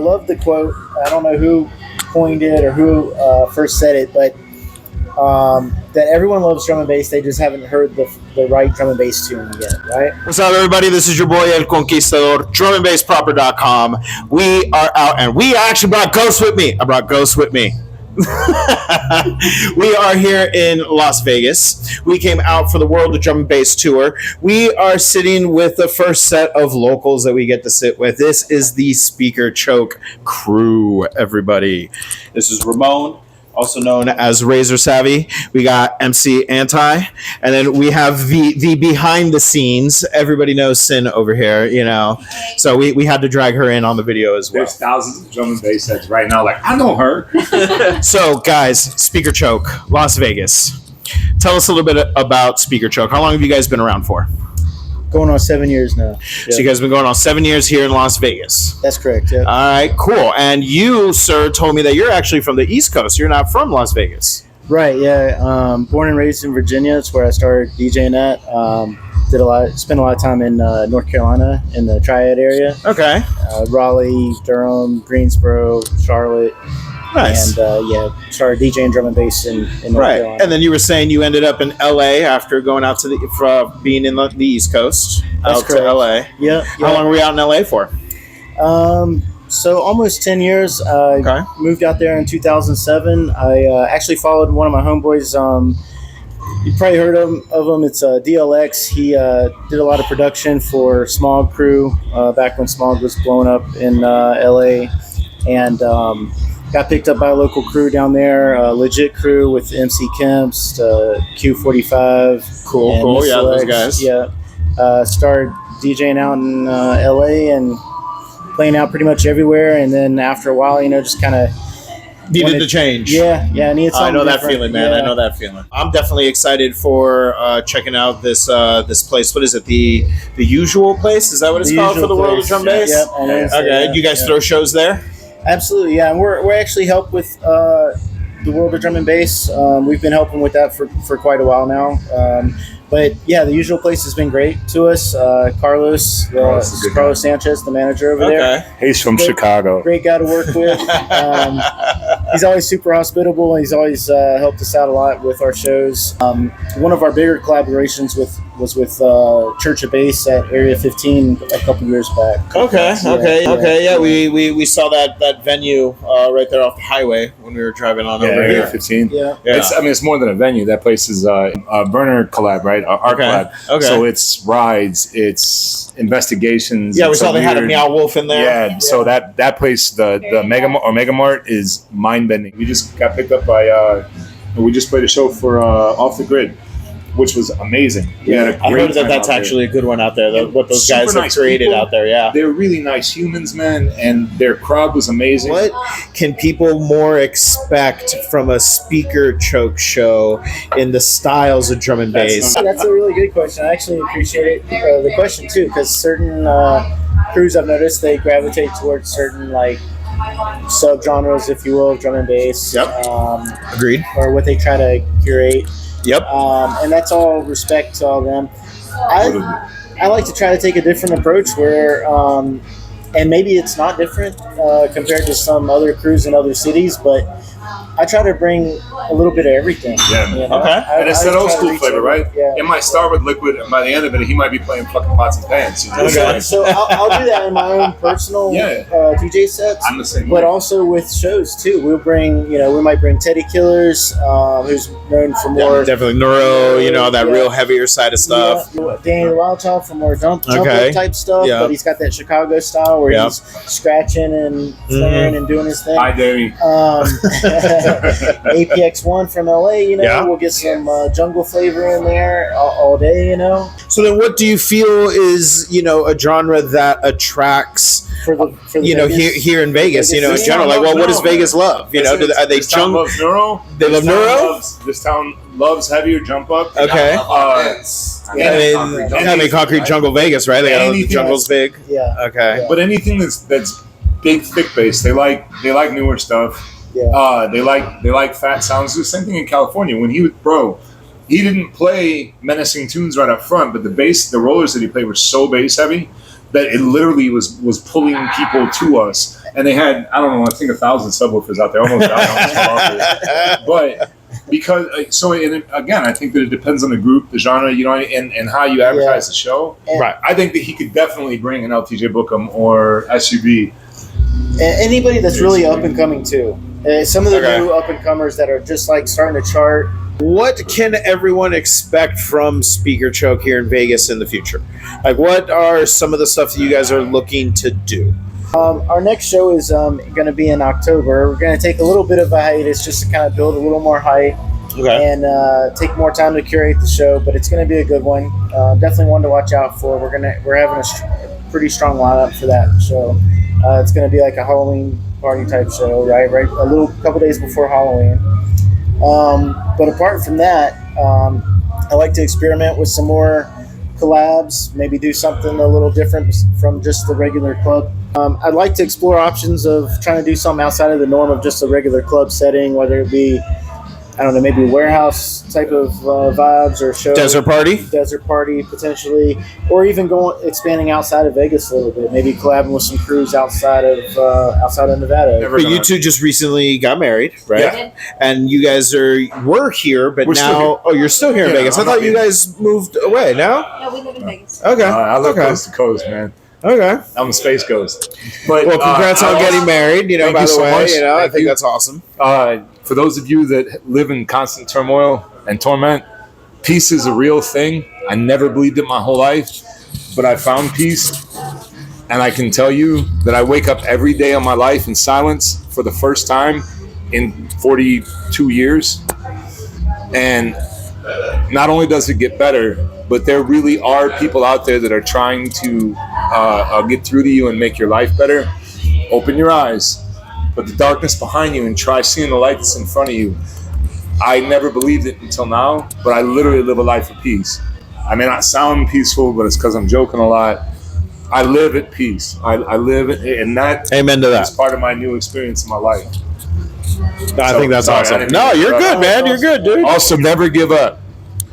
love the quote. I don't know who coined it or who first said it, but that everyone loves drum and bass. They just haven't heard the right drum and bass tune yet, right? What's up, everybody? This is your boy El Conquistador, drumandbassproper.com. We are out, and we actually brought Ghost with me. I brought Ghost with me. We are here in Las Vegas. We came out for the World of Drum and Bass Tour. We are sitting with the first set of locals that we get to sit with. This is the Speaker Choke crew, everybody. This is Ramon, also known as RazorSavvy. We got MC Anti, and then we have the behind the scenes. Everybody knows Sin over here, you know. So we had to drag her in on the video as well. There's thousands of drum and bass heads right now. Like, I know her. So, guys, Speaker Choke, Las Vegas. Tell us a little bit about Speaker Choke. How long have you guys been around for? Going on 7 years now. So you guys have been going on 7 years here in Las Vegas. That's correct, yeah. All right, cool. And you, sir, told me that you're actually from the East Coast. You're not from Las Vegas. Right, yeah. Born and raised in Virginia. That's where I started DJing at. Spent a lot of time in North Carolina in the Triad area. Okay. Raleigh, Durham, Greensboro, Charlotte. Nice. And started DJing drum and bass in North Carolina. And then you were saying you ended up in LA after going out to being in the East Coast. That's out correct. to LA. Yeah. How long were we out in LA for? So almost 10 years. Moved out there in 2007. I actually followed one of my homeboys. You probably heard of him. It's DLX. He did a lot of production for Smog Crew back when Smog was blowing up in LA. And got picked up by a local crew down there, Legit Crew with MC Kemps, Q45. Cool. Yeah, those guys. Yeah. Started DJing out in LA and playing out pretty much everywhere. And then after a while, just kind of needed to change. Yeah, I needed something I know that different. feeling, man. Yeah. I know that feeling. I'm definitely excited for checking out this place. What is it? The usual place? Is that what it's called for the World of Drum Bass? Yep. Okay. Do you guys throw shows there? Absolutely, yeah. And we're actually help with the World of Drum and Bass. We've been helping with that for quite a while now. But yeah, the usual place has been great to us. Carlos Sanchez, the manager over there. He's from Chicago. Great guy to work with. He's always super hospitable. He's always helped us out a lot with our shows. One of our bigger collaborations was with Church of Bass at Area 15 a couple years back. Okay. Yeah, we saw that venue right there off the highway when we were driving on over Area here. 15. Yeah. It's more than a venue. That place is a burner collab, right? Art collab. Okay. So it's rides, it's investigations. Yeah, we saw they had a Meow Wolf in there. Yeah. So that place, the Mega Mart, is mind bending. We just got picked up by. We just played a show for Off the Grid, which was amazing. Yeah, I heard that's actually a good one out there. What those guys have created out there, yeah. They're really nice humans, man, and their crowd was amazing. What can people more expect from a Speaker Choke show in the styles of drum and bass? That's a really good question. I actually appreciate the question too, because certain crews I've noticed they gravitate towards certain subgenres, if you will, of drum and bass. Yep. Agreed. Or what they try to curate. Yep. And that's all respect to all of them. I like to try to take a different approach where, and maybe it's not different compared to some other crews in other cities, but I try to bring a little bit of everything. Yeah. You know? Okay. And it's that old school flavor, right? Yeah. It might start with liquid, and by the end of it, he might be playing fucking pots and pans. You know? Okay. So I'll do that in my own personal DJ sets. I'm the same but way. also with shows too. We'll bring, we might bring Teddy Killers, who's known for more definitely neuro, that real heavier side of stuff. Yeah. Danny the Wild Child for more jump up type stuff, but he's got that Chicago style where he's scratching and snaring and doing his thing. Hi, Danny. APX1 from LA, we'll get some jungle flavor in there all day, So then what do you feel is, a genre that attracts for the here in Vegas, in general? Like, what does Vegas love? Are they jungle? Loves neuro. They love neuro? This town loves heavier jump up. Okay. Concrete Jungle Vegas, right? They got the jungle's big. Yeah. Okay. Yeah. But anything that's big, thick bass, they like newer stuff. Yeah. They like fat sounds. The same thing in California. When he didn't play menacing tunes right up front, but the rollers that he played were so bass heavy that it literally was pulling people to us. and they had, I don't know, I think 1,000 subwoofers out there, almost 1,000. But because again, I think that it depends on the group, the genre, you know, and how you advertise the show. Right. I think that he could definitely bring an LTJ Bookham or SUV. Anybody that's really up and coming too. Some of the new up and comers that are just like starting to chart. What can everyone expect from Speaker Choke here in Vegas in the future? Like, what are some of the stuff that you guys are looking to do? Our next show is going to be in October. We're going to take a little bit of a hiatus just to kind of build a little more hype and take more time to curate the show. But it's going to be a good one. Definitely one to watch out for. We're having a pretty strong lineup for that show. It's going to be like a Halloween party type show, right? A couple days before Halloween. But apart from that, I like to experiment with some more collabs, maybe do something a little different from just the regular club. I'd like to explore options of trying to do something outside of the norm of just a regular club setting, whether it be, I don't know, maybe warehouse type of vibes or show. Desert party potentially, or even expanding outside of Vegas a little bit. Maybe collabing with some crews outside of Nevada. But you two just recently got married, right? Yeah. And you guys were here, but We're now you're still here in Vegas. I thought you guys moved away. No? No, we live in Vegas. Okay. I love coast to coast, man. Okay. I'm a space ghost. But Well, congrats on getting married. You know, Thank by you the so way, much. you know, I Thank think you. that's awesome. For those of you that live in constant turmoil and torment, peace is a real thing. I never believed it my whole life, but I found peace. And I can tell you that I wake up every day of my life in silence for the first time in 42 years. And not only does it get better, but there really are people out there that are trying to get through to you and make your life better. Open your eyes, put the darkness behind you and try seeing the light that's in front of you. I never believed it until now, but I literally live a life of peace. I may not sound peaceful, but it's because I'm joking a lot. I live at peace. I live, and that Amen to that. is part of my new experience in my life. I think that's sorry, I awesome. didn't No, mean to you're interrupt. good, man. You're good, dude. Also, never give up.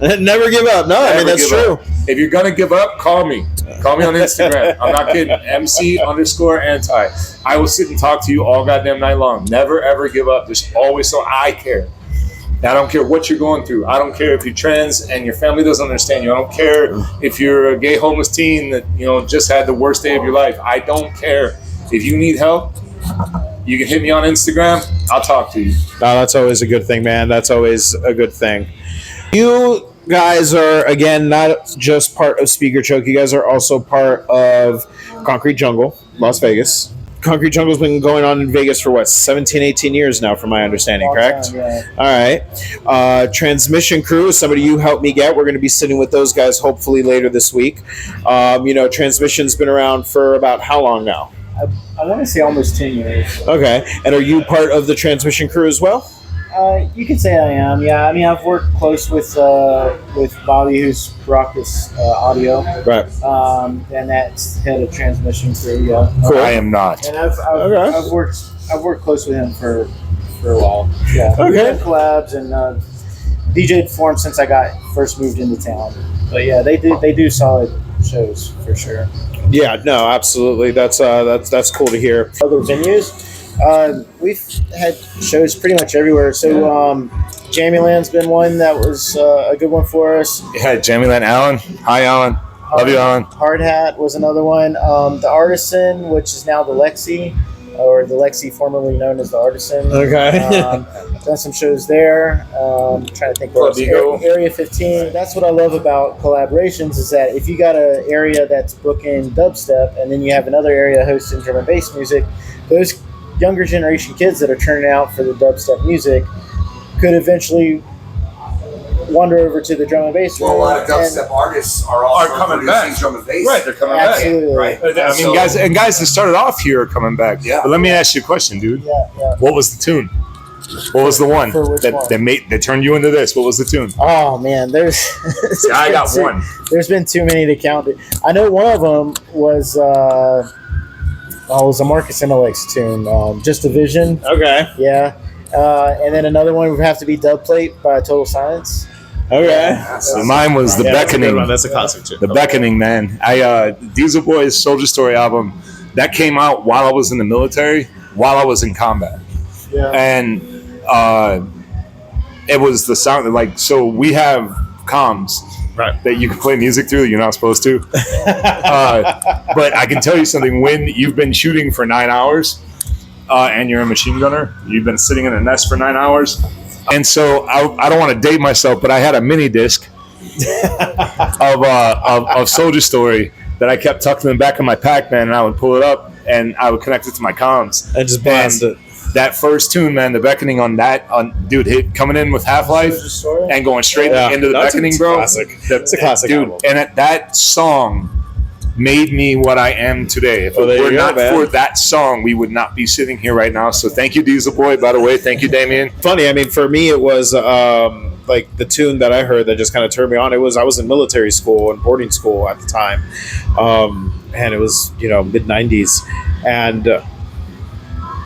Never give up. No, I mean, that's Never true. give up. If you're gonna give up, call me. Call me on Instagram. I'm not kidding. MC_anti. I will sit and talk to you all goddamn night long. Never ever give up. There's always so I care. I don't care what you're going through. I don't care if you're trans and your family doesn't understand you. I don't care if you're a gay homeless teen that just had the worst day of your life. I don't care. If you need help, you can hit me on Instagram. I'll talk to you. No, that's always a good thing, man. That's always a good thing. You guys are, again, not just part of Speaker Choke. You guys are also part of Concrete Jungle, Las Vegas. Concrete Jungle's been going on in Vegas for 17, 18 years now, from my understanding, Long correct? time, yeah. All right. Transmission Crew is somebody you helped me get. We're going to be sitting with those guys hopefully later this week. Transmission's been around for about how long now? I want to say almost 10 years. Okay. And are you part of the Transmission Crew as well? You could say I am, yeah. I mean, I've worked close with Bobby, who's rocked this audio, Right. and that's head of Transmission Crew, yeah. Cool. I am not. And I've worked close with him for a while. Yeah. Okay. We've had collabs and DJed for him since I first moved into town. But yeah, they do solid shows for sure. Yeah, no, absolutely. That's cool to hear. Other venues, we've had shows pretty much everywhere. So Jamieland's been one that was a good one for us. Yeah, Jamie Lynn Allen. Hi, Alan. Love you, Alan. Hard Hat was another one. The Artisan, which is now the Lexi, or the Lexi formerly known as the Artisan. Okay. Done some shows there. Trying to think what else. Area 15. That's what I love about collaborations is that if you got an area that's booking dubstep and then you have another area hosting drum and bass music, those younger generation kids that are turning out for the dubstep music could eventually wander over to the drum and bass. Well, a lot of dubstep artists are also coming producing back. drum and bass. Right, they're coming Absolutely. Right. I mean, guys that started off here are coming back. Yeah. But let me ask you a question, dude. Yeah. What was the tune? What was the one For which one? that turned you into this? What was the tune? Oh man, I got one. There's been too many to count. I know one of them was was a Marcus Intellect's tune, Just a Vision. Okay. Yeah. And then another one would have to be Dub Plate by Total Silence. Okay. So mine was The Yeah, that's a good Beckoning. one. That's a concert too. The Beckoning, man. Diesel Boys Soldier Story album. that came out while I was in the military, while I was in combat. Yeah. And it was the sound, like, so we have comms that you can play music through that you're not supposed to. But I can tell you something, when you've been shooting for 9 hours and you're a machine gunner, you've been sitting in a nest for 9 hours. And so I don't want to date myself, but I had a mini disc of Soldier Story that I kept tucked in the back of my Pac-Man, and I would pull it up and I would connect it to my comms. And just blast it. That first tune, man, the Beckoning on that, dude, coming in with Half-Life and going straight into the Beckoning, bro. Classic. It's a classic dude. album. And that song made me what I am today. If it were not for that song, we would not be sitting here right now. So thank you, Diesel Boy. By the way, thank you, Damien. Funny, I mean, for me, it was like the tune that I heard that just kind of turned me on. I was in military school and boarding school at the time, and it was mid '90s, and it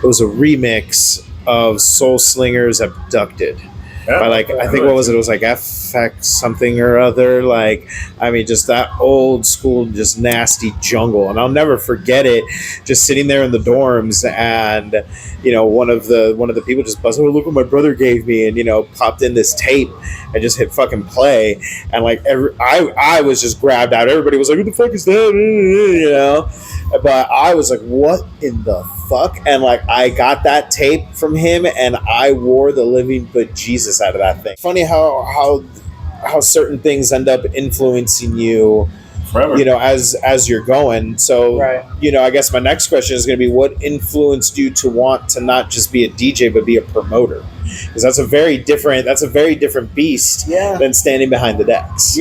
was a remix of Soul Slinger's "Abducted." By I think what was it? It was like FX something or other. Like, I mean, just that old school, just nasty jungle. And I'll never forget it. Just sitting there in the dorms, and one of the people just buzzed, "Oh, look what my brother gave me," and popped in this tape and just hit fucking play. And like I was just grabbed out. Everybody was like, "Who the fuck is that?" But I was like, "What in the fuck?" And like I got that tape from him, and I wore the living bejesus out of that thing. Funny how certain things end up influencing you forever, as you're going. So I guess my next question is going to be, what influenced you to want to not just be a DJ but be a promoter? Because that's a very different beast than standing behind the decks.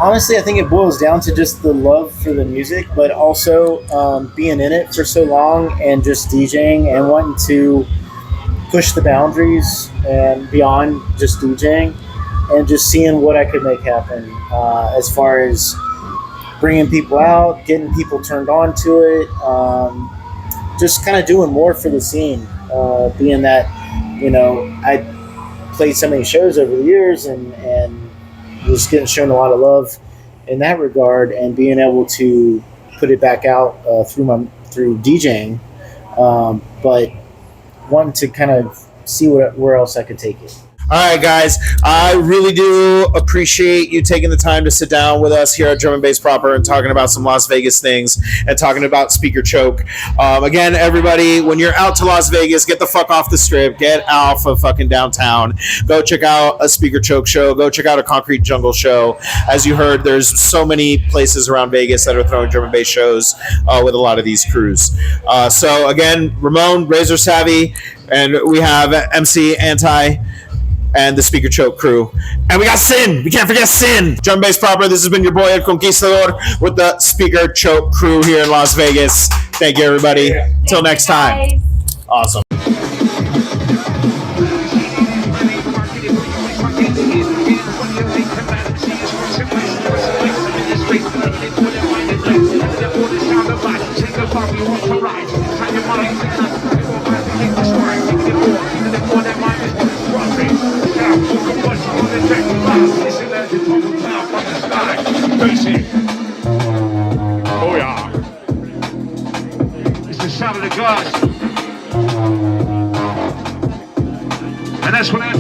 Honestly, I think it boils down to just the love for the music, but also being in it for so long and just DJing and wanting to push the boundaries and beyond just DJing, and just seeing what I could make happen as far as bringing people out, getting people turned on to it, just kind of doing more for the scene, being that, I played so many shows over the years and was getting shown a lot of love in that regard, and being able to put it back out through DJing, but wanting to kind of see where else I could take it. All right, guys, I really do appreciate you taking the time to sit down with us here at Drum and Bass Proper and talking about some Las Vegas things and talking about Speaker Choke. Again, everybody, when you're out to Las Vegas, get the fuck off the strip. Get out of fucking downtown. Go check out a Speaker Choke show. Go check out a Concrete Jungle show. As you heard, there's so many places around Vegas that are throwing drum and bass shows with a lot of these crews. So, again, Ramon, RazorSavvy, and we have MC Anti, and the Speaker Choke crew. And we got Sin. We can't forget Sin. Drum Bass Proper. This has been your boy, El Conquistador, with the Speaker Choke crew here in Las Vegas. Thank you, everybody. Till next time. Awesome. Oh yeah. It's the sound of the gods. And that's what I